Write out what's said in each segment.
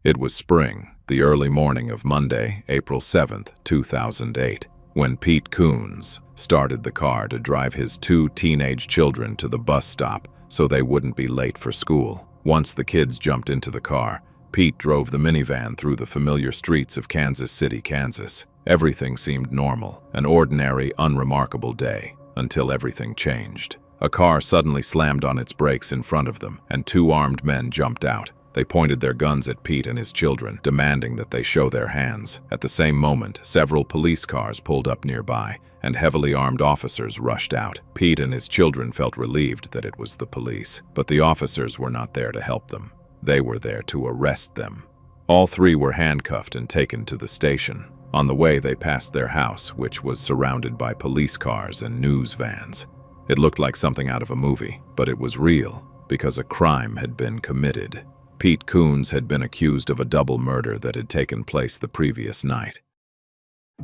It was spring, the early morning of Monday, April 7th, 2008, when Pete Soons started the car to drive his two teenage children to the bus stop so they wouldn't be late for school. Once the kids jumped into the car, Pete drove the minivan through the familiar streets of Kansas City, Kansas. Everything seemed normal, an ordinary, unremarkable day, until everything changed. A car suddenly slammed on its brakes in front of them, and two armed men jumped out. They pointed their guns at Pete and his children, demanding that they show their hands. At the same moment, several police cars pulled up nearby, and heavily armed officers rushed out. Pete and his children felt relieved that it was the police, but the officers were not there to help them. They were there to arrest them. All three were handcuffed and taken to the station. On the way, they passed their house, which was surrounded by police cars and news vans. It looked like something out of a movie, but it was real, because a crime had been committed. Pete Soons had been accused of a double murder that had taken place the previous night.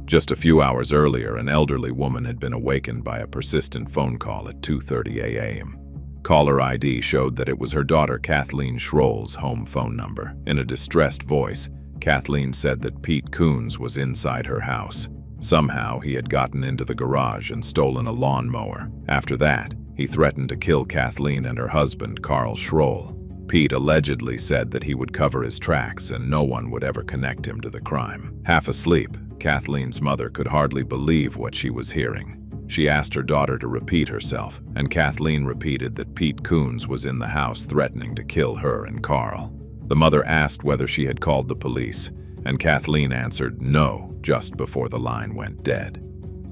Just a few hours earlier, an elderly woman had been awakened by a persistent phone call at 2:30 a.m. Caller ID showed that it was her daughter Kathleen Schroll's home phone number. In a distressed voice, Kathleen said that Pete Soons was inside her house. Somehow, he had gotten into the garage and stolen a lawnmower. After that, he threatened to kill Kathleen and her husband, Carl Schroll. Pete allegedly said that he would cover his tracks and no one would ever connect him to the crime. Half asleep, Kathleen's mother could hardly believe what she was hearing. She asked her daughter to repeat herself, and Kathleen repeated that Pete Soons was in the house threatening to kill her and Carl. The mother asked whether she had called the police, and Kathleen answered no just before the line went dead.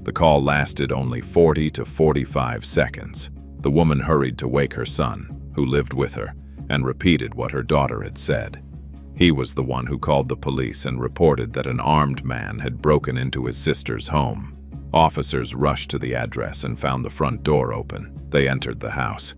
The call lasted only 40 to 45 seconds. The woman hurried to wake her son, who lived with her, and repeated what her daughter had said. He was the one who called the police and reported that an armed man had broken into his sister's home. Officers rushed to the address and found the front door open. They entered the house.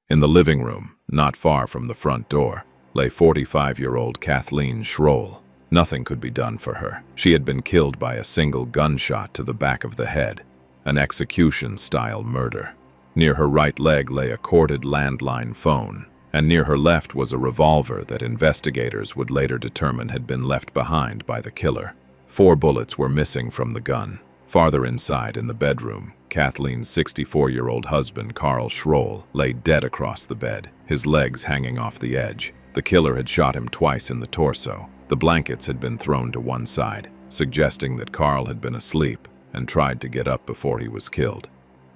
In the living room, not far from the front door, lay 45-year-old Kathleen Schroll. Nothing could be done for her. She had been killed by a single gunshot to the back of the head, an execution-style murder. Near her right leg lay a corded landline phone, and near her left was a revolver that investigators would later determine had been left behind by the killer. 4 bullets were missing from the gun. Farther inside, in the bedroom, Kathleen's 64-year-old husband, Carl Schroll, lay dead across the bed, his legs hanging off the edge. The killer had shot him twice in the torso. The blankets had been thrown to one side, suggesting that Carl had been asleep and tried to get up before he was killed.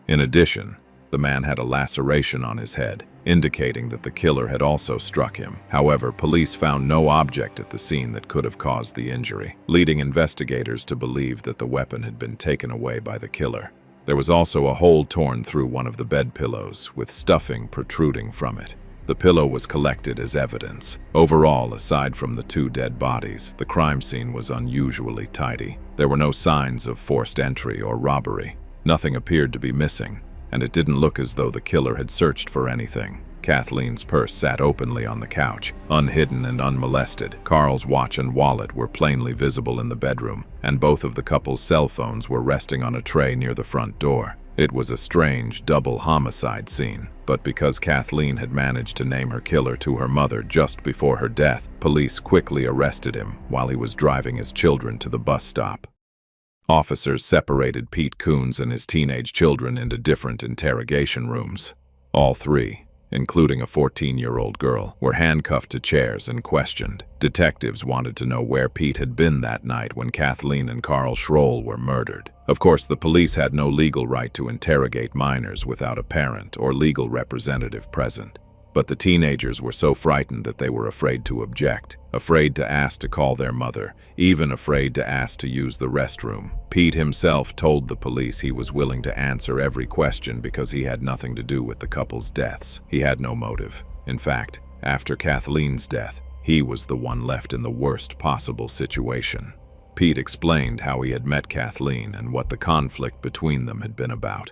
In addition, the man had a laceration on his head, indicating that the killer had also struck him. However, police found no object at the scene that could have caused the injury, leading investigators to believe that the weapon had been taken away by the killer. There was also a hole torn through one of the bed pillows, with stuffing protruding from it. The pillow was collected as evidence. Overall, aside from the 2 dead bodies, the crime scene was unusually tidy. There were no signs of forced entry or robbery. Nothing appeared to be missing, and it didn't look as though the killer had searched for anything. Kathleen's purse sat openly on the couch, unhidden and unmolested. Carl's watch and wallet were plainly visible in the bedroom, and both of the couple's cell phones were resting on a tray near the front door. It was a strange, double homicide scene, but because Kathleen had managed to name her killer to her mother just before her death, police quickly arrested him while he was driving his children to the bus stop. Officers separated Pete Soons and his teenage children into different interrogation rooms. All 3, including a 14-year-old girl, were handcuffed to chairs and questioned. Detectives wanted to know where Pete had been that night when Kathleen and Carl Schroll were murdered. Of course, the police had no legal right to interrogate minors without a parent or legal representative present. But the teenagers were so frightened that they were afraid to object, afraid to ask to call their mother, even afraid to ask to use the restroom. Pete himself told the police he was willing to answer every question because he had nothing to do with the couple's deaths. He had no motive. In fact, after Kathleen's death, he was the one left in the worst possible situation. Pete explained how he had met Kathleen and what the conflict between them had been about.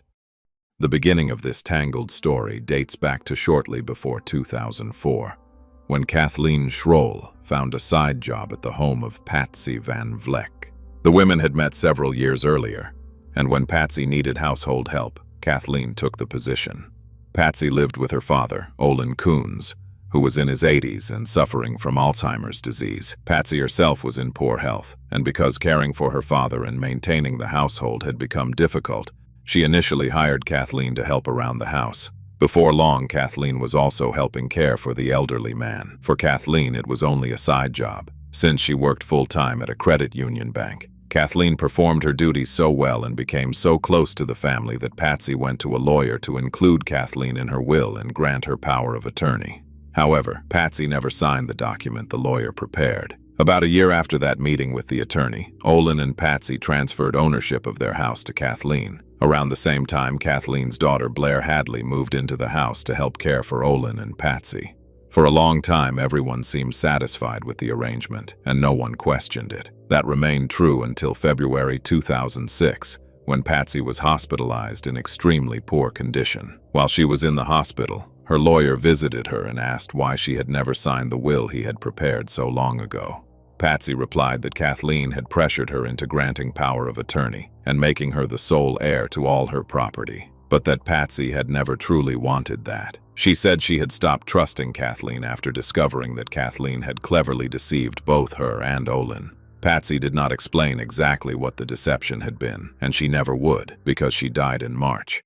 The beginning of this tangled story dates back to shortly before 2004, when Kathleen Schroll found a side job at the home of Patsy Van Vleck. The women had met several years earlier, and when Patsy needed household help, Kathleen took the position. Patsy lived with her father, Olin Soons, who was in his 80s and suffering from Alzheimer's disease. Patsy herself was in poor health, and because caring for her father and maintaining the household had become difficult, she initially hired Kathleen to help around the house. Before long, Kathleen was also helping care for the elderly man. For Kathleen, it was only a side job, since she worked full-time at a credit union bank. Kathleen performed her duties so well and became so close to the family that Patsy went to a lawyer to include Kathleen in her will and grant her power of attorney. However, Patsy never signed the document the lawyer prepared. About a year after that meeting with the attorney, Olin and Patsy transferred ownership of their house to Kathleen. Around the same time, Kathleen's daughter Blair Hadley moved into the house to help care for Olin and Patsy. For a long time, everyone seemed satisfied with the arrangement, and no one questioned it. That remained true until February 2006, when Patsy was hospitalized in extremely poor condition. While she was in the hospital, her lawyer visited her and asked why she had never signed the will he had prepared so long ago. Patsy replied that Kathleen had pressured her into granting power of attorney and making her the sole heir to all her property, but that Patsy had never truly wanted that. She said she had stopped trusting Kathleen after discovering that Kathleen had cleverly deceived both her and Olin. Patsy did not explain exactly what the deception had been, and she never would, because she died in March.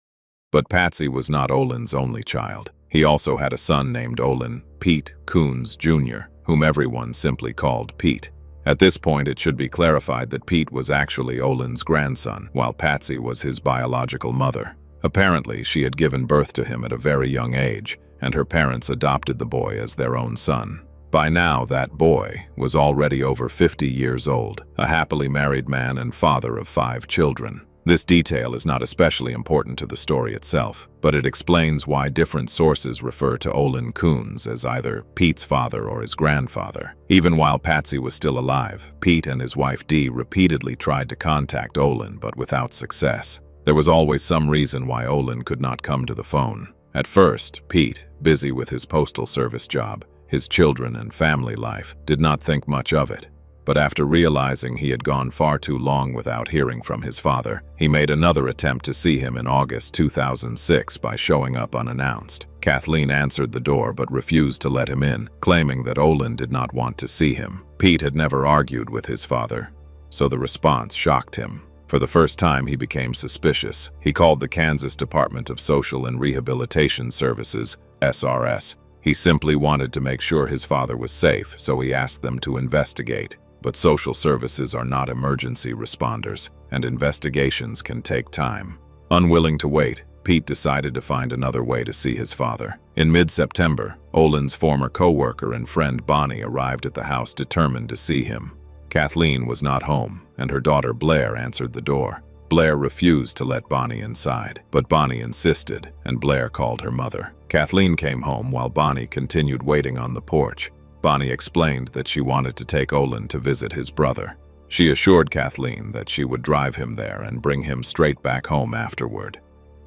But Patsy was not Olin's only child. He also had a son named Olin, Pete Soons, Jr., whom everyone simply called Pete. At this point, it should be clarified that Pete was actually Olin's grandson, while Patsy was his biological mother. Apparently, she had given birth to him at a very young age, and her parents adopted the boy as their own son. By now, that boy was already over 50 years old, a happily married man and father of 5 children. This detail is not especially important to the story itself, but it explains why different sources refer to Olin Soons as either Pete's father or his grandfather. Even while Patsy was still alive, Pete and his wife Dee repeatedly tried to contact Olin, but without success. There was always some reason why Olin could not come to the phone. At first, Pete, busy with his postal service job, his children and family life, did not think much of it. But after realizing he had gone far too long without hearing from his father, he made another attempt to see him in August 2006 by showing up unannounced. Kathleen answered the door but refused to let him in, claiming that Olin did not want to see him. Pete had never argued with his father, so the response shocked him. For the first time, he became suspicious. He called the Kansas Department of Social and Rehabilitation Services, SRS. He simply wanted to make sure his father was safe, so he asked them to investigate. But social services are not emergency responders, and investigations can take time. Unwilling to wait, Pete decided to find another way to see his father. In mid-September, Olin's former co-worker and friend Bonnie arrived at the house determined to see him. Kathleen was not home, and her daughter Blair answered the door. Blair refused to let Bonnie inside, but Bonnie insisted, and Blair called her mother. Kathleen came home while Bonnie continued waiting on the porch. Bonnie explained that she wanted to take Olin to visit his brother. She assured Kathleen that she would drive him there and bring him straight back home afterward.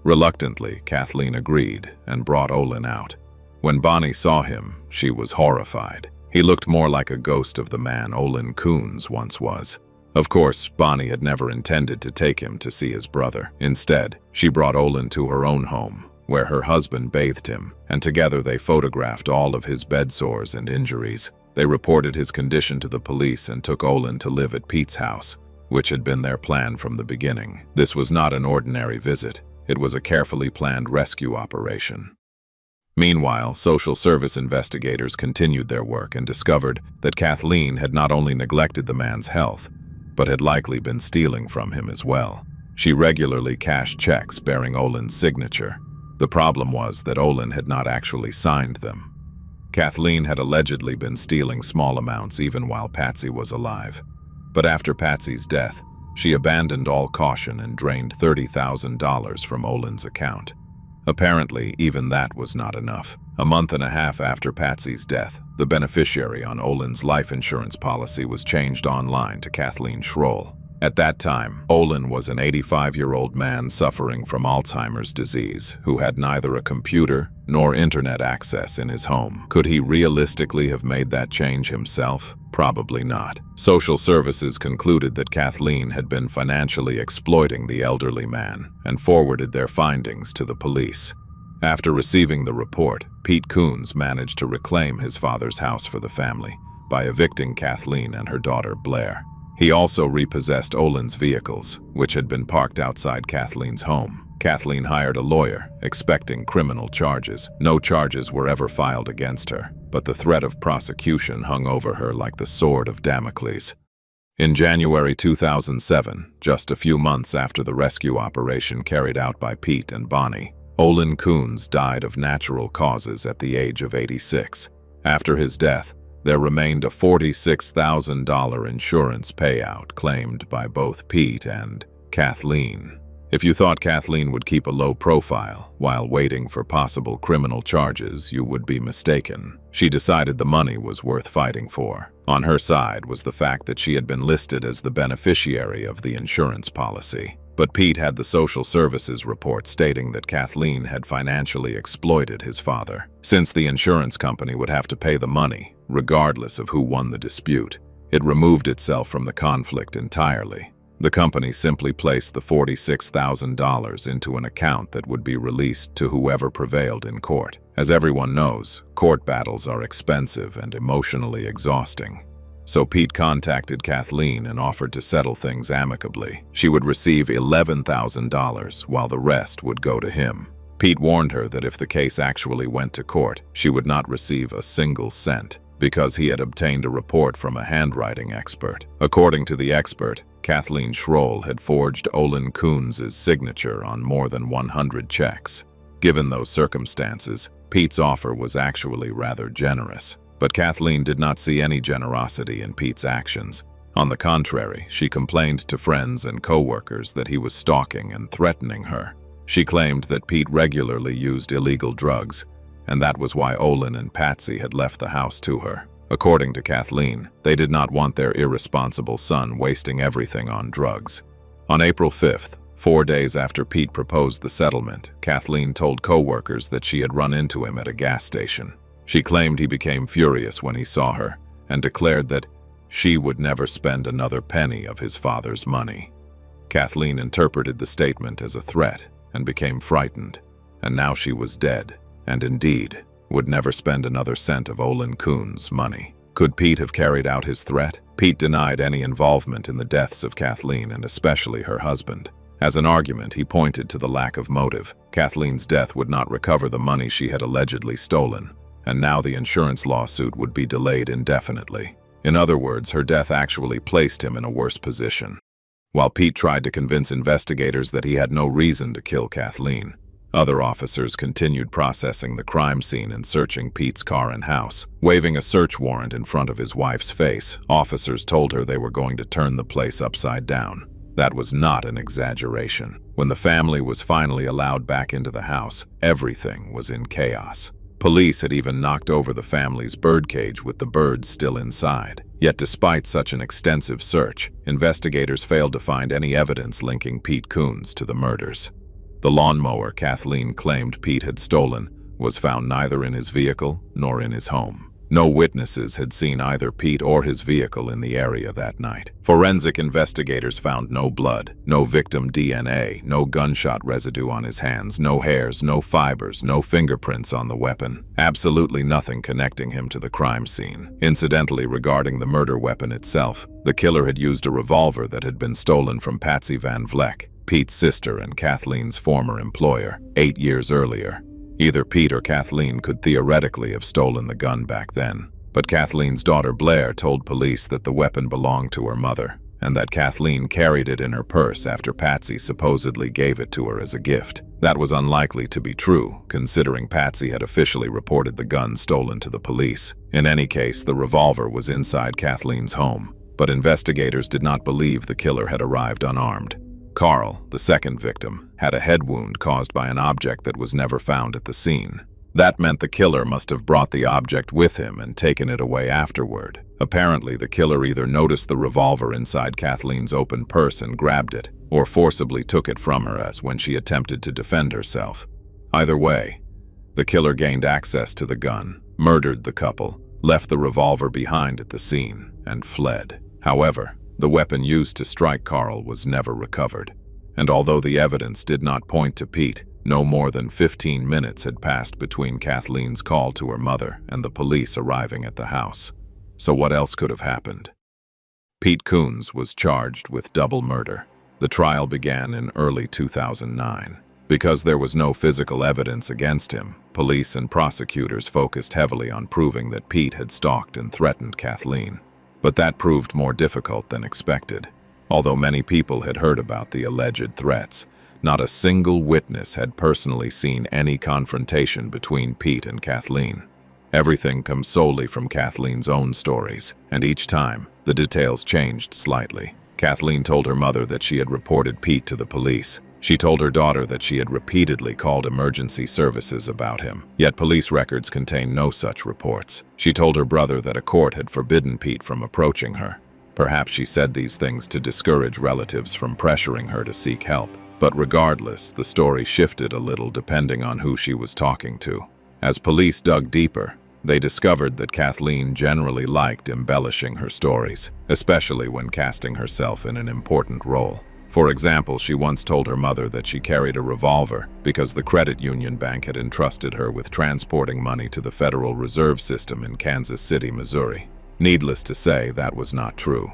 Reluctantly, Kathleen agreed and brought Olin out. When Bonnie saw him, she was horrified. He looked more like a ghost of the man Olin Soons once was. Of course, Bonnie had never intended to take him to see his brother. Instead, she brought Olin to her own home, where her husband bathed him, and together they photographed all of his bed sores and injuries. They reported his condition to the police and took Olin to live at Pete's house, which had been their plan from the beginning. This was not an ordinary visit. It was a carefully planned rescue operation. Meanwhile, social service investigators continued their work and discovered that Kathleen had not only neglected the man's health, but had likely been stealing from him as well. She regularly cashed checks bearing Olin's signature. The problem was that Olin had not actually signed them. Kathleen had allegedly been stealing small amounts even while Patsy was alive. But after Patsy's death, she abandoned all caution and drained $30,000 from Olin's account. Apparently, even that was not enough. A month and a half after Patsy's death, the beneficiary on Olin's life insurance policy was changed online to Kathleen Schroll. At that time, Olin was an 85-year-old man suffering from Alzheimer's disease who had neither a computer nor internet access in his home. Could he realistically have made that change himself? Probably not. Social services concluded that Kathleen had been financially exploiting the elderly man and forwarded their findings to the police. After receiving the report, Pete Soons managed to reclaim his father's house for the family by evicting Kathleen and her daughter Blair. He also repossessed Olin's vehicles, which had been parked outside Kathleen's home. Kathleen hired a lawyer, expecting criminal charges. No charges were ever filed against her, but the threat of prosecution hung over her like the sword of Damocles. In January 2007, just a few months after the rescue operation carried out by Pete and Bonnie, Olin Soons died of natural causes at the age of 86. After his death, there remained a $46,000 insurance payout claimed by both Pete and Kathleen. If you thought Kathleen would keep a low profile while waiting for possible criminal charges, you would be mistaken. She decided the money was worth fighting for. On her side was the fact that she had been listed as the beneficiary of the insurance policy. But Pete had the social services report stating that Kathleen had financially exploited his father. Since the insurance company would have to pay the money, regardless of who won the dispute, it removed itself from the conflict entirely. The company simply placed the $46,000 into an account that would be released to whoever prevailed in court. As everyone knows, court battles are expensive and emotionally exhausting. So Pete contacted Kathleen and offered to settle things amicably. She would receive $11,000 while the rest would go to him. Pete warned her that if the case actually went to court, she would not receive a single cent, because he had obtained a report from a handwriting expert. According to the expert, Kathleen Schroll had forged Olin Soons' signature on more than 100 checks. Given those circumstances, Pete's offer was actually rather generous. But Kathleen did not see any generosity in Pete's actions. On the contrary, she complained to friends and co-workers that he was stalking and threatening her. She claimed that Pete regularly used illegal drugs, and that was why Olin and Patsy had left the house to her. According to Kathleen, they did not want their irresponsible son wasting everything on drugs. On April 5th, 4 days after Pete proposed the settlement, Kathleen told co-workers that she had run into him at a gas station. She claimed he became furious when he saw her and declared that she would never spend another penny of his father's money. Kathleen interpreted the statement as a threat and became frightened, and now she was dead, and indeed would never spend another cent of Olin Soons' money. Could Pete have carried out his threat? Pete denied any involvement in the deaths of Kathleen and especially her husband. As an argument, he pointed to the lack of motive. Kathleen's death would not recover the money she had allegedly stolen, and now the insurance lawsuit would be delayed indefinitely. In other words, her death actually placed him in a worse position. While Pete tried to convince investigators that he had no reason to kill Kathleen, other officers continued processing the crime scene and searching Pete's car and house. Waving a search warrant in front of his wife's face, officers told her they were going to turn the place upside down. That was not an exaggeration. When the family was finally allowed back into the house, everything was in chaos. Police had even knocked over the family's birdcage with the birds still inside. Yet despite such an extensive search, investigators failed to find any evidence linking Pete Soons to the murders. The lawnmower Kathleen claimed Pete had stolen was found neither in his vehicle nor in his home. No witnesses had seen either Pete or his vehicle in the area that night. Forensic investigators found no blood, no victim DNA, no gunshot residue on his hands, no hairs, no fibers, no fingerprints on the weapon. Absolutely nothing connecting him to the crime scene. Incidentally, regarding the murder weapon itself, the killer had used a revolver that had been stolen from Patsy Van Vleck, Pete's sister and Kathleen's former employer, 8 years earlier. Either Pete or Kathleen could theoretically have stolen the gun back then, but Kathleen's daughter Blair told police that the weapon belonged to her mother, and that Kathleen carried it in her purse after Patsy supposedly gave it to her as a gift. That was unlikely to be true, considering Patsy had officially reported the gun stolen to the police. In any case, the revolver was inside Kathleen's home, but investigators did not believe the killer had arrived unarmed. Carl, the second victim, had a head wound caused by an object that was never found at the scene. That meant the killer must have brought the object with him and taken it away afterward. Apparently, the killer either noticed the revolver inside Kathleen's open purse and grabbed it, or forcibly took it from her as when she attempted to defend herself. Either way, the killer gained access to the gun, murdered the couple, left the revolver behind at the scene, and fled. However, the weapon used to strike Carl was never recovered, and although the evidence did not point to Pete, No more than 15 minutes had passed between Kathleen's call to her mother and the police arriving at the house. So what else could have happened? Pete Soons was charged with double murder. The trial began in early 2009. Because there was no physical evidence against him, police and prosecutors focused heavily on proving that Pete had stalked and threatened Kathleen. But that proved more difficult than expected. Although many people had heard about the alleged threats, not a single witness had personally seen any confrontation between Pete and Kathleen. Everything comes solely from Kathleen's own stories, and each time, the details changed slightly. Kathleen told her mother that she had reported Pete to the police. She told her daughter that she had repeatedly called emergency services about him, yet police records contain no such reports. She told her brother that a court had forbidden Pete from approaching her. Perhaps she said these things to discourage relatives from pressuring her to seek help. But regardless, the story shifted a little depending on who she was talking to. As police dug deeper, they discovered that Kathleen generally liked embellishing her stories, especially when casting herself in an important role. For example, she once told her mother that she carried a revolver because the credit union bank had entrusted her with transporting money to the Federal Reserve System in Kansas City, Missouri. Needless to say, that was not true.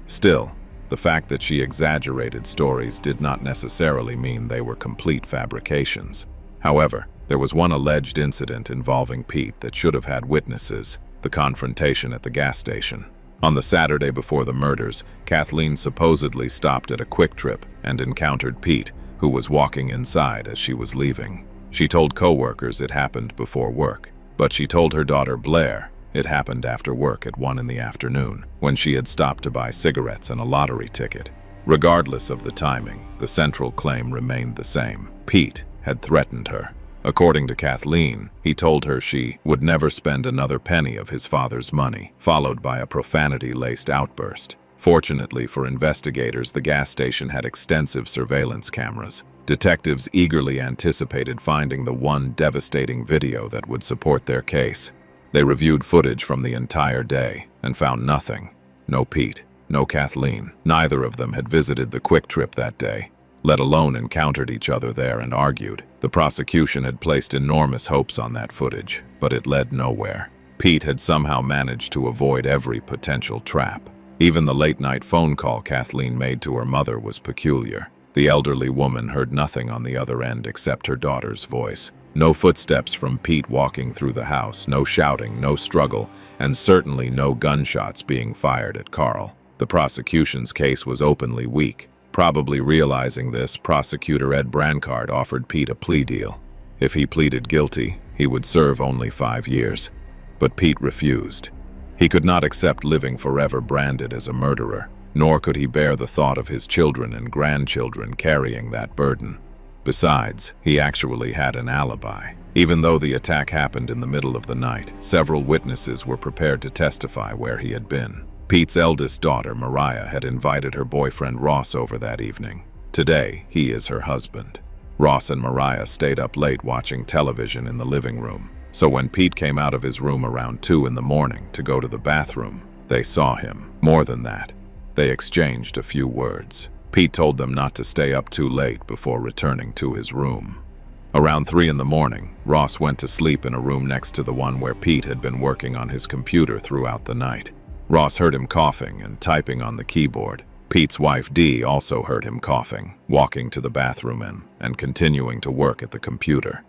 Still, the fact that she exaggerated stories did not necessarily mean they were complete fabrications. However, there was one alleged incident involving Pete that should have had witnesses: the confrontation at the gas station. On the Saturday before the murders, Kathleen supposedly stopped at a Quick Trip and encountered Pete, who was walking inside as she was leaving. She told coworkers it happened before work, but she told her daughter Blair it happened after work at 1 in the afternoon, when she had stopped to buy cigarettes and a lottery ticket. Regardless of the timing, the central claim remained the same: Pete had threatened her. According to Kathleen, he told her she would never spend another penny of his father's money, followed by a profanity-laced outburst. Fortunately for investigators, the gas station had extensive surveillance cameras. Detectives eagerly anticipated finding the one devastating video that would support their case. They reviewed footage from the entire day and found nothing. No Pete, no Kathleen. Neither of them had visited the Quick Trip that day, let alone encountered each other there and argued. The prosecution had placed enormous hopes on that footage, but it led nowhere. Pete had somehow managed to avoid every potential trap. Even the late-night phone call Kathleen made to her mother was peculiar. The elderly woman heard nothing on the other end except her daughter's voice. No footsteps from Pete walking through the house, no shouting, no struggle, and certainly no gunshots being fired at Carl. The prosecution's case was openly weak. Probably realizing this, prosecutor Ed Brancard offered Pete a plea deal. If he pleaded guilty, he would serve only 5 years. But Pete refused. He could not accept living forever branded as a murderer, nor could he bear the thought of his children and grandchildren carrying that burden. Besides, he actually had an alibi. Even though the attack happened in the middle of the night, several witnesses were prepared to testify where he had been. Pete's eldest daughter, Mariah, had invited her boyfriend Ross over that evening. Today, he is her husband. Ross and Mariah stayed up late watching television in the living room. So when Pete came out of his room around 2 in the morning to go to the bathroom, they saw him. More than that, they exchanged a few words. Pete told them not to stay up too late before returning to his room. Around 3 in the morning, Ross went to sleep in a room next to the one where Pete had been working on his computer throughout the night. Ross heard him coughing and typing on the keyboard. Pete's wife Dee also heard him coughing, walking to the bathroom and continuing to work at the computer.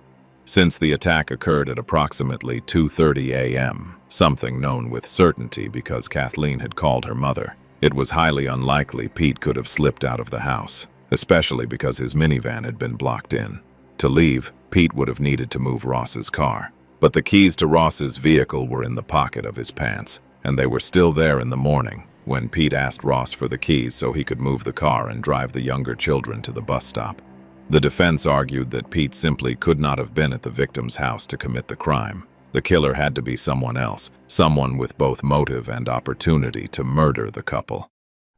Since the attack occurred at approximately 2:30 a.m., something known with certainty because Kathleen had called her mother, it was highly unlikely Pete could have slipped out of the house, especially because his minivan had been blocked in. To leave, Pete would have needed to move Ross's car. But the keys to Ross's vehicle were in the pocket of his pants, and they were still there in the morning when Pete asked Ross for the keys so he could move the car and drive the younger children to the bus stop. The defense argued that Pete simply could not have been at the victim's house to commit the crime. The killer had to be someone else, someone with both motive and opportunity to murder the couple.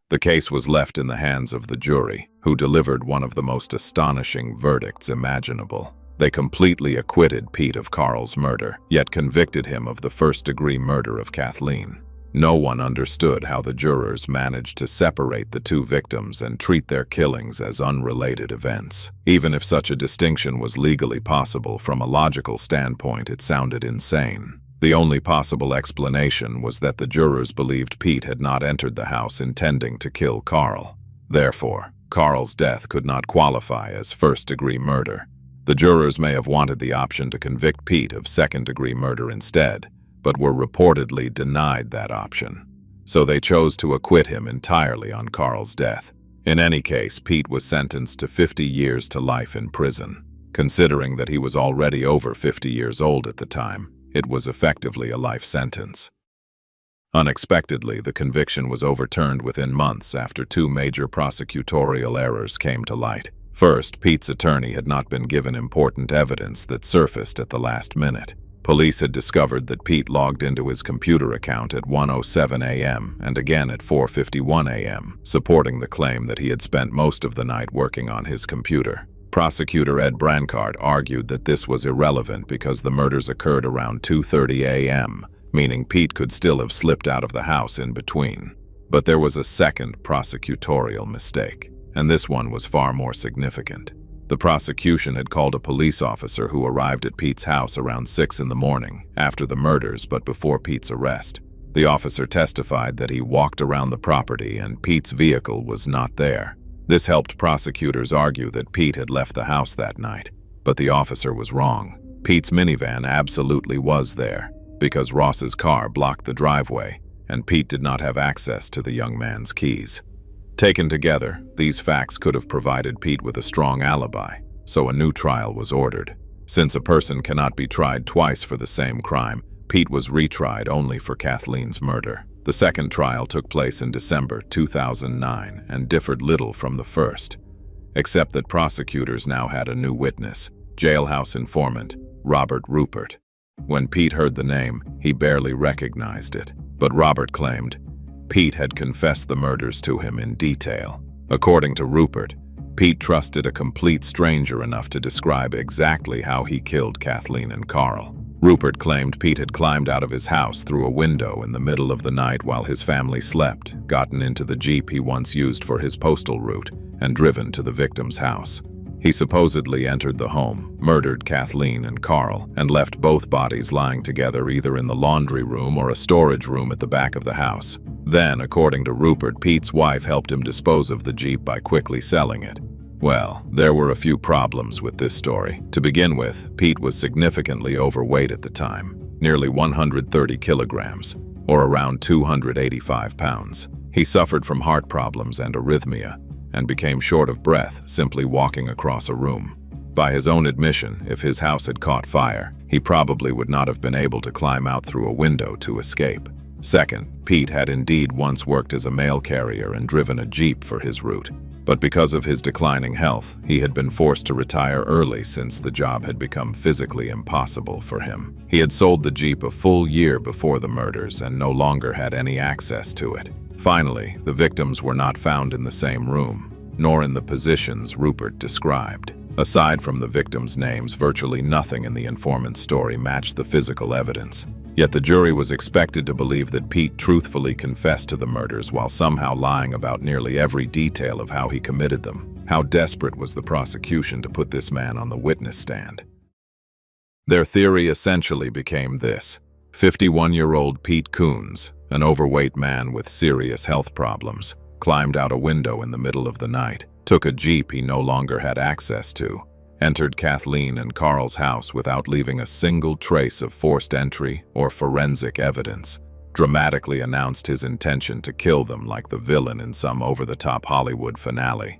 The case was left in the hands of the jury, who delivered one of the most astonishing verdicts imaginable. They completely acquitted Pete of Carl's murder, yet convicted him of the first-degree murder of Kathleen. No one understood how the jurors managed to separate the two victims and treat their killings as unrelated events. Even if such a distinction was legally possible, from a logical standpoint, it sounded insane. The only possible explanation was that the jurors believed Pete had not entered the house intending to kill Carl. Therefore, Carl's death could not qualify as first-degree murder. The jurors may have wanted the option to convict Pete of second-degree murder instead, but were reportedly denied that option. So they chose to acquit him entirely on Carl's death. In any case, Pete was sentenced to 50 years to life in prison. Considering that he was already over 50 years old at the time, it was effectively a life sentence. Unexpectedly, the conviction was overturned within months after two major prosecutorial errors came to light. First, Pete's attorney had not been given important evidence that surfaced at the last minute. Police had discovered that Pete logged into his computer account at 1:07 a.m. and again at 4:51 a.m., supporting the claim that he had spent most of the night working on his computer. Prosecutor Ed Brancard argued that this was irrelevant because the murders occurred around 2:30 a.m., meaning Pete could still have slipped out of the house in between. But there was a second prosecutorial mistake, and this one was far more significant. The prosecution had called a police officer who arrived at Pete's house around 6 in the morning, after the murders but before Pete's arrest. The officer testified that he walked around the property and Pete's vehicle was not there. This helped prosecutors argue that Pete had left the house that night, but the officer was wrong. Pete's minivan absolutely was there, because Ross's car blocked the driveway, and Pete did not have access to the young man's keys. Taken together, these facts could have provided Pete with a strong alibi, so a new trial was ordered. Since a person cannot be tried twice for the same crime, Pete was retried only for Kathleen's murder. The second trial took place in December 2009 and differed little from the first, except that prosecutors now had a new witness, jailhouse informant Robert Rupert. When Pete heard the name, he barely recognized it, but Robert claimed Pete had confessed the murders to him in detail. According to Rupert, Pete trusted a complete stranger enough to describe exactly how he killed Kathleen and Carl. Rupert claimed Pete had climbed out of his house through a window in the middle of the night while his family slept, gotten into the Jeep he once used for his postal route, and driven to the victim's house. He supposedly entered the home, murdered Kathleen and Carl, and left both bodies lying together either in the laundry room or a storage room at the back of the house. Then, according to Rupert, Pete's wife helped him dispose of the Jeep by quickly selling it. Well, there were a few problems with this story. To begin with, Pete was significantly overweight at the time, nearly 130 kilograms, or around 285 pounds. He suffered from heart problems and arrhythmia, and became short of breath simply walking across a room. By his own admission, if his house had caught fire, he probably would not have been able to climb out through a window to escape. Second, Pete had indeed once worked as a mail carrier and driven a Jeep for his route. But because of his declining health, he had been forced to retire early since the job had become physically impossible for him. He had sold the Jeep a full year before the murders and no longer had any access to it. Finally, the victims were not found in the same room, nor in the positions Rupert described. Aside from the victims' names, virtually nothing in the informant's story matched the physical evidence. Yet the jury was expected to believe that Pete truthfully confessed to the murders while somehow lying about nearly every detail of how he committed them. How desperate was the prosecution to put this man on the witness stand? Their theory essentially became this: 51-year-old Pete Soons, an overweight man with serious health problems, climbed out a window in the middle of the night, took a Jeep he no longer had access to, entered Kathleen and Carl's house without leaving a single trace of forced entry or forensic evidence, dramatically announced his intention to kill them like the villain in some over-the-top Hollywood finale,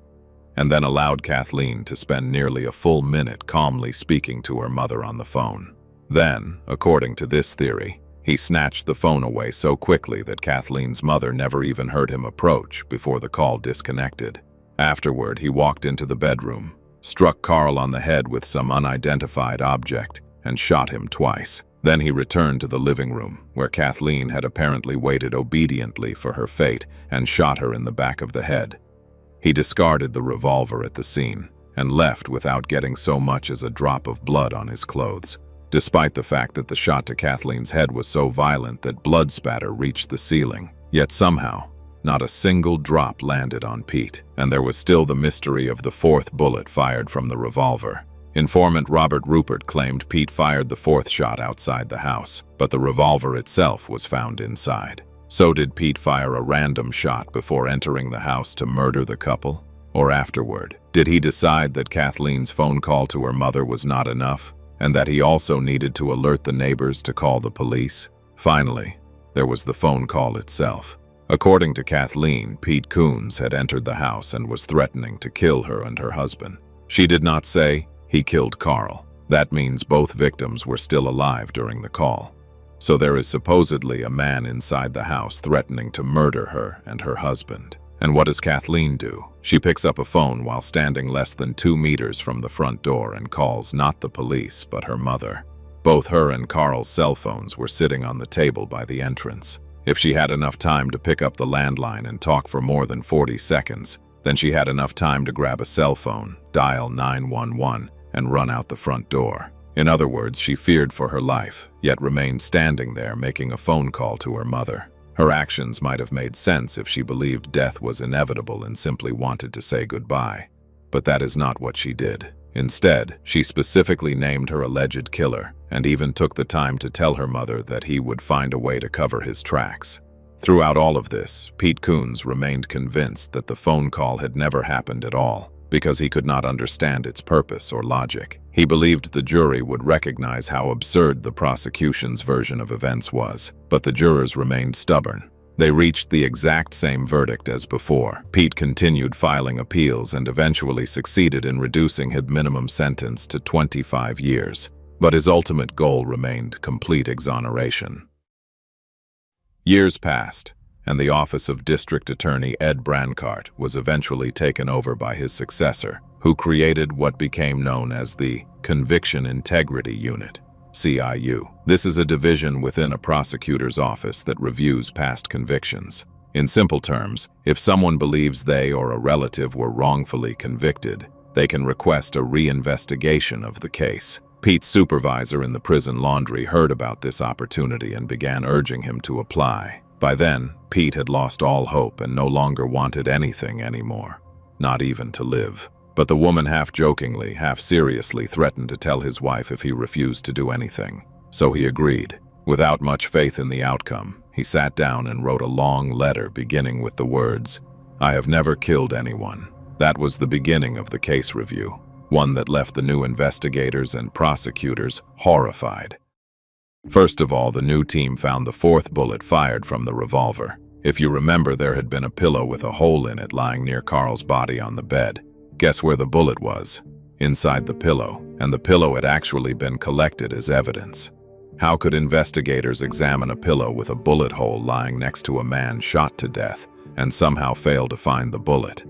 and then allowed Kathleen to spend nearly a full minute calmly speaking to her mother on the phone. Then, according to this theory, he snatched the phone away so quickly that Kathleen's mother never even heard him approach before the call disconnected. Afterward, he walked into the bedroom, struck Carl on the head with some unidentified object, and shot him twice. Then he returned to the living room, where Kathleen had apparently waited obediently for her fate, and shot her in the back of the head. He discarded the revolver at the scene, and left without getting so much as a drop of blood on his clothes. despite the fact that the shot to Kathleen's head was so violent that blood spatter reached the ceiling. Yet somehow, not a single drop landed on Pete, and there was still the mystery of the fourth bullet fired from the revolver. Informant Robert Rupert claimed Pete fired the fourth shot outside the house, but the revolver itself was found inside. So did Pete fire a random shot before entering the house to murder the couple? Or afterward? Did he decide that Kathleen's phone call to her mother was not enough, and that he also needed to alert the neighbors to call the police? Finally, there was the phone call itself. According to Kathleen, Pete Soons had entered the house and was threatening to kill her and her husband. She did not say, "He killed Carl." That means both victims were still alive during the call. So there is supposedly a man inside the house threatening to murder her and her husband. And what does Kathleen do? She picks up a phone while standing less than 2 meters from the front door and calls not the police, but her mother. Both her and Carl's cell phones were sitting on the table by the entrance. If she had enough time to pick up the landline and talk for more than 40 seconds, then she had enough time to grab a cell phone, dial 911, and run out the front door. In other words, she feared for her life, yet remained standing there making a phone call to her mother. Her actions might have made sense if she believed death was inevitable and simply wanted to say goodbye. But that is not what she did. Instead, she specifically named her alleged killer, and even took the time to tell her mother that he would find a way to cover his tracks. Throughout all of this, Pete Soons remained convinced that the phone call had never happened at all, because he could not understand its purpose or logic. He believed the jury would recognize how absurd the prosecution's version of events was, but the jurors remained stubborn. They reached the exact same verdict as before. Pete continued filing appeals and eventually succeeded in reducing his minimum sentence to 25 years. But his ultimate goal remained complete exoneration. Years passed, and the office of District Attorney Ed Brancart was eventually taken over by his successor, who created what became known as the Conviction Integrity Unit, CIU. This is a division within a prosecutor's office that reviews past convictions. In simple terms, if someone believes they or a relative were wrongfully convicted, they can request a reinvestigation of the case. Pete's supervisor in the prison laundry heard about this opportunity and began urging him to apply. By then, Pete had lost all hope and no longer wanted anything anymore, not even to live. But the woman half-jokingly, half-seriously threatened to tell his wife if he refused to do anything. So he agreed. Without much faith in the outcome, he sat down and wrote a long letter beginning with the words, "I have never killed anyone." That was the beginning of the case review, one that left the new investigators and prosecutors horrified. First of all, the new team found the fourth bullet fired from the revolver. If you remember, there had been a pillow with a hole in it lying near Carl's body on the bed. Guess where the bullet was? Inside the pillow, and the pillow had actually been collected as evidence. How could investigators examine a pillow with a bullet hole lying next to a man shot to death and somehow fail to find the bullet?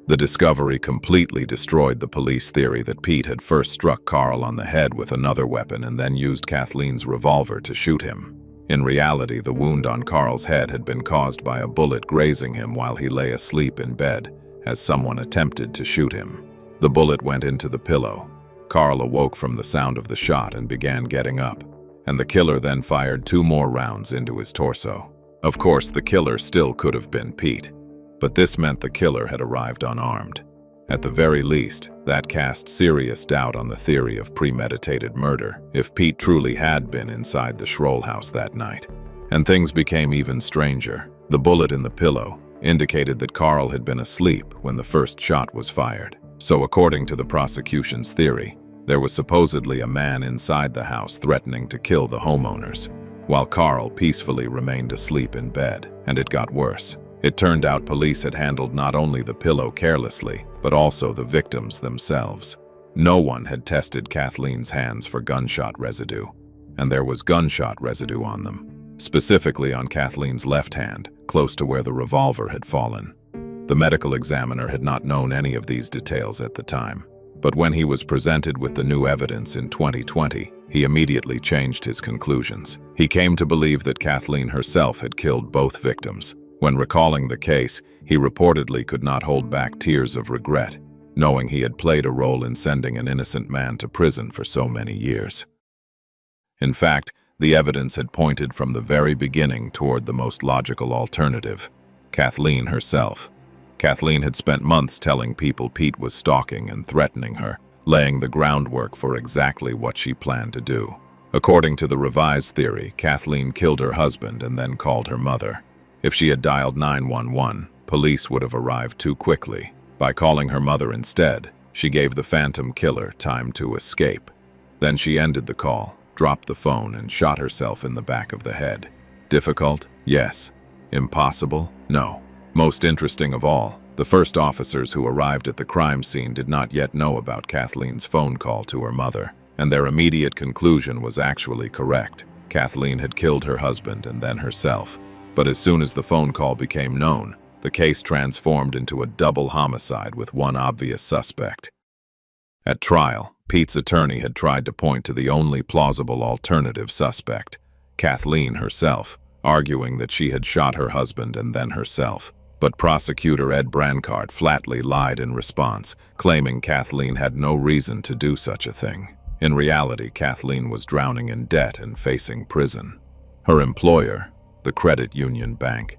The discovery completely destroyed the police theory that Pete had first struck Carl on the head with another weapon and then used Kathleen's revolver to shoot him. In reality, the wound on Carl's head had been caused by a bullet grazing him while he lay asleep in bed, as someone attempted to shoot him. The bullet went into the pillow. Carl awoke from the sound of the shot and began getting up, and the killer then fired 2 more rounds into his torso. Of course, the killer still could have been Pete, but this meant the killer had arrived unarmed. At the very least, that cast serious doubt on the theory of premeditated murder if Pete truly had been inside the Schroll house that night. And things became even stranger. The bullet in the pillow indicated that Carl had been asleep when the first shot was fired. So according to the prosecution's theory, there was supposedly a man inside the house threatening to kill the homeowners, while Carl peacefully remained asleep in bed. And it got worse. It turned out police had handled not only the pillow carelessly, but also the victims themselves. No one had tested Kathleen's hands for gunshot residue, and there was gunshot residue on them, specifically on Kathleen's left hand, close to where the revolver had fallen. The medical examiner had not known any of these details at the time, but when he was presented with the new evidence in 2020, he immediately changed his conclusions. He came to believe that Kathleen herself had killed both victims. When recalling the case, he reportedly could not hold back tears of regret, knowing he had played a role in sending an innocent man to prison for so many years. In fact, the evidence had pointed from the very beginning toward the most logical alternative: Kathleen herself. Kathleen had spent months telling people Pete was stalking and threatening her, laying the groundwork for exactly what she planned to do. According to the revised theory, Kathleen killed her husband and then called her mother. If she had dialed 911, police would have arrived too quickly. By calling her mother instead, she gave the phantom killer time to escape. Then she ended the call, dropped the phone, and shot herself in the back of the head. Difficult? Yes. Impossible? No. Most interesting of all, the first officers who arrived at the crime scene did not yet know about Kathleen's phone call to her mother, and their immediate conclusion was actually correct. Kathleen had killed her husband and then herself. But as soon as the phone call became known, the case transformed into a double homicide with one obvious suspect. At trial, Pete's attorney had tried to point to the only plausible alternative suspect, Kathleen herself, arguing that she had shot her husband and then herself. But prosecutor Ed Brancard flatly lied in response, claiming Kathleen had no reason to do such a thing. In reality, Kathleen was drowning in debt and facing prison. Her employer, the credit union bank,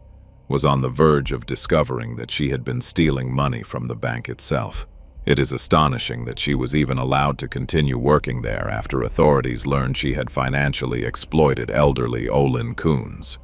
was on the verge of discovering that she had been stealing money from the bank itself. It is astonishing that she was even allowed to continue working there after authorities learned she had financially exploited elderly Olin Coons.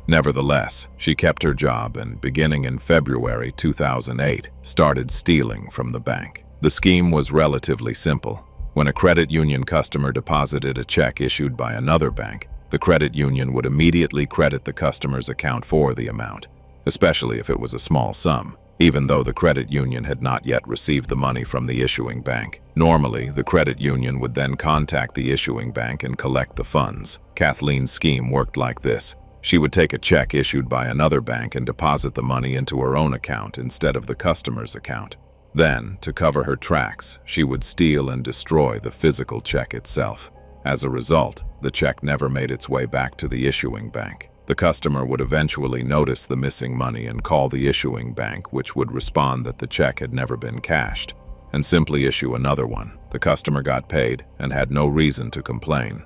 Nevertheless, she kept her job and, beginning in February 2008, started stealing from the bank. The scheme was relatively simple. When a credit union customer deposited a check issued by another bank, the credit union would immediately credit the customer's account for the amount, especially if it was a small sum, even though the credit union had not yet received the money from the issuing bank. Normally, the credit union would then contact the issuing bank and collect the funds. Kathleen's scheme worked like this. She would take a check issued by another bank and deposit the money into her own account instead of the customer's account. Then, to cover her tracks, she would steal and destroy the physical check itself. As a result, the check never made its way back to the issuing bank. The customer would eventually notice the missing money and call the issuing bank, which would respond that the check had never been cashed, and simply issue another one. The customer got paid and had no reason to complain.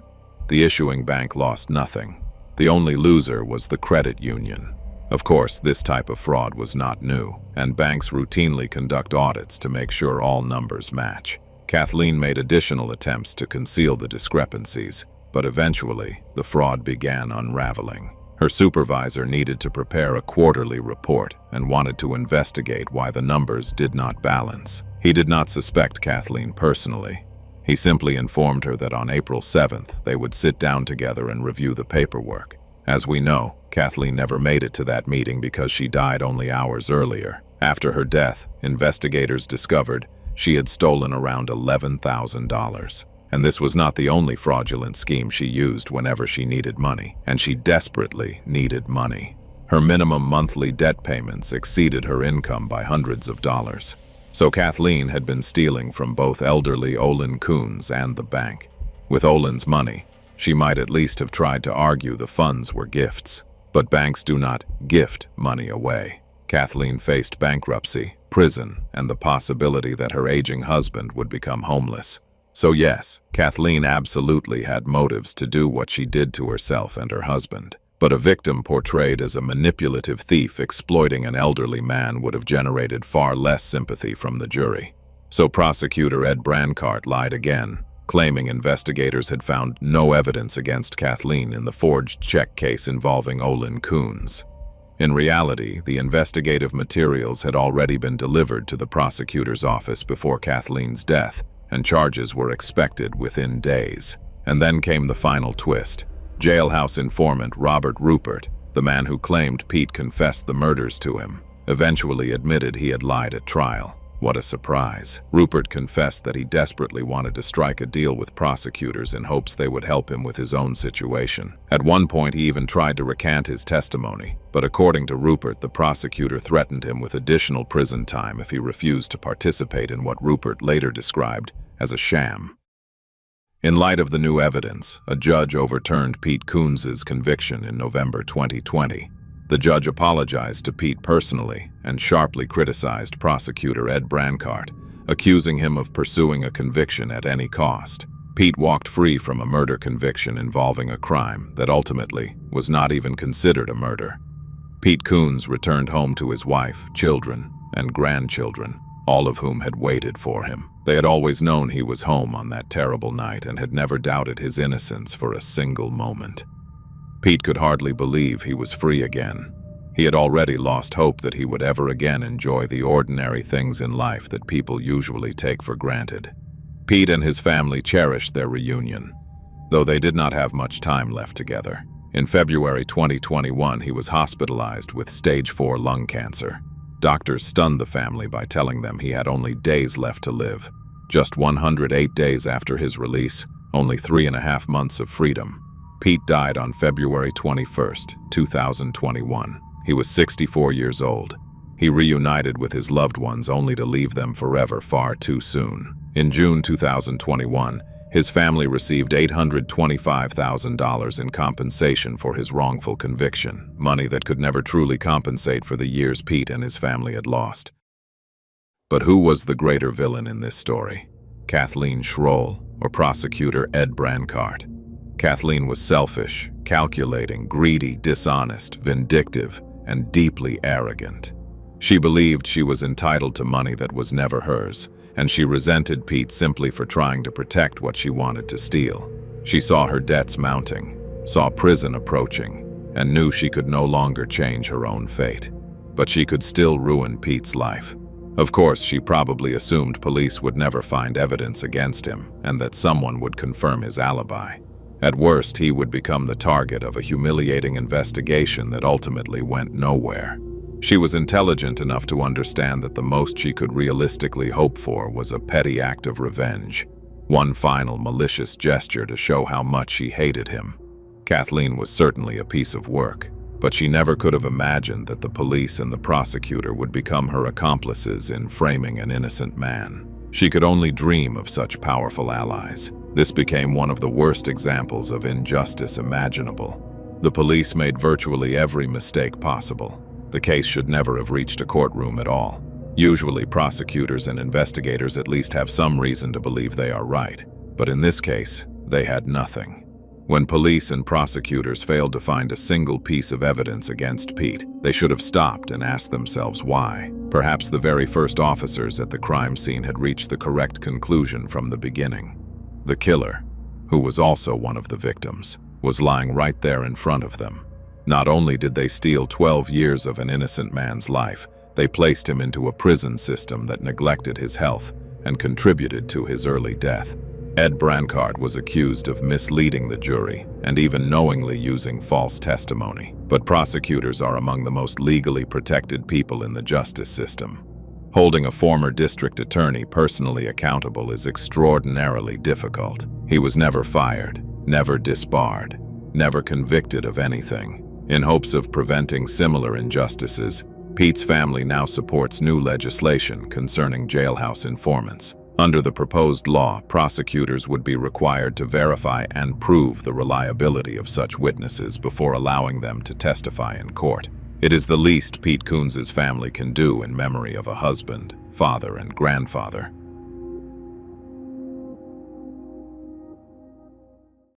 The issuing bank lost nothing. The only loser was the credit union. Of course, this type of fraud was not new, and banks routinely conduct audits to make sure all numbers match. Kathleen made additional attempts to conceal the discrepancies, but eventually, the fraud began unraveling. Her supervisor needed to prepare a quarterly report and wanted to investigate why the numbers did not balance. He did not suspect Kathleen personally. He simply informed her that on April 7th, they would sit down together and review the paperwork. As we know, Kathleen never made it to that meeting because she died only hours earlier. After her death, investigators discovered she had stolen around $11,000. And this was not the only fraudulent scheme she used whenever she needed money, and she desperately needed money. Her minimum monthly debt payments exceeded her income by hundreds of dollars. So Kathleen had been stealing from both elderly Olin Coons and the bank. With Olin's money, she might at least have tried to argue the funds were gifts. But banks do not gift money away. Kathleen faced bankruptcy, prison, and the possibility that her aging husband would become homeless. So yes, Kathleen absolutely had motives to do what she did to herself and her husband. But a victim portrayed as a manipulative thief exploiting an elderly man would have generated far less sympathy from the jury. So prosecutor Ed Brancard lied again, claiming investigators had found no evidence against Kathleen in the forged check case involving Olin Coons. In reality, the investigative materials had already been delivered to the prosecutor's office before Kathleen's death, and charges were expected within days. And then came the final twist. Jailhouse informant Robert Rupert, the man who claimed Pete confessed the murders to him, eventually admitted he had lied at trial. What a surprise. Rupert confessed that he desperately wanted to strike a deal with prosecutors in hopes they would help him with his own situation. At one point, he even tried to recant his testimony, but according to Rupert, the prosecutor threatened him with additional prison time if he refused to participate in what Rupert later described as a sham. In light of the new evidence, a judge overturned Pete Coons's conviction in November 2020. The judge apologized to Pete personally and sharply criticized prosecutor Ed Brancard, accusing him of pursuing a conviction at any cost. Pete walked free from a murder conviction involving a crime that ultimately was not even considered a murder. Pete Soons returned home to his wife, children, and grandchildren, all of whom had waited for him. They had always known he was home on that terrible night and had never doubted his innocence for a single moment. Pete could hardly believe he was free again. He had already lost hope that he would ever again enjoy the ordinary things in life that people usually take for granted. Pete and his family cherished their reunion, though they did not have much time left together. In February 2021, he was hospitalized with stage 4 lung cancer. Doctors stunned the family by telling them he had only days left to live. Just 108 days after his release, only 3.5 months of freedom. Pete died on February 21st, 2021. He was 64 years old. He reunited with his loved ones only to leave them forever far too soon. In June 2021, his family received $825,000 in compensation for his wrongful conviction, money that could never truly compensate for the years Pete and his family had lost. But who was the greater villain in this story? Kathleen Schroll or prosecutor Ed Brancard? Kathleen was selfish, calculating, greedy, dishonest, vindictive, and deeply arrogant. She believed she was entitled to money that was never hers, and she resented Pete simply for trying to protect what she wanted to steal. She saw her debts mounting, saw prison approaching, and knew she could no longer change her own fate. But she could still ruin Pete's life. Of course, she probably assumed police would never find evidence against him, and that someone would confirm his alibi. At worst, he would become the target of a humiliating investigation that ultimately went nowhere. She was intelligent enough to understand that the most she could realistically hope for was a petty act of revenge, one final malicious gesture to show how much she hated him. Kathleen was certainly a piece of work, but she never could have imagined that the police and the prosecutor would become her accomplices in framing an innocent man. She could only dream of such powerful allies. This became one of the worst examples of injustice imaginable. The police made virtually every mistake possible. The case should never have reached a courtroom at all. Usually, prosecutors and investigators at least have some reason to believe they are right, but in this case, they had nothing. When police and prosecutors failed to find a single piece of evidence against Pete, they should have stopped and asked themselves why. Perhaps the very first officers at the crime scene had reached the correct conclusion from the beginning. The killer, who was also one of the victims, was lying right there in front of them. Not only did they steal 12 years of an innocent man's life, they placed him into a prison system that neglected his health and contributed to his early death. Ed Brancard was accused of misleading the jury and even knowingly using false testimony. But prosecutors are among the most legally protected people in the justice system. Holding a former district attorney personally accountable is extraordinarily difficult. He was never fired, never disbarred, never convicted of anything. In hopes of preventing similar injustices, Pete's family now supports new legislation concerning jailhouse informants. Under the proposed law, prosecutors would be required to verify and prove the reliability of such witnesses before allowing them to testify in court. It is the least Pete Soons' family can do in memory of a husband, father, and grandfather.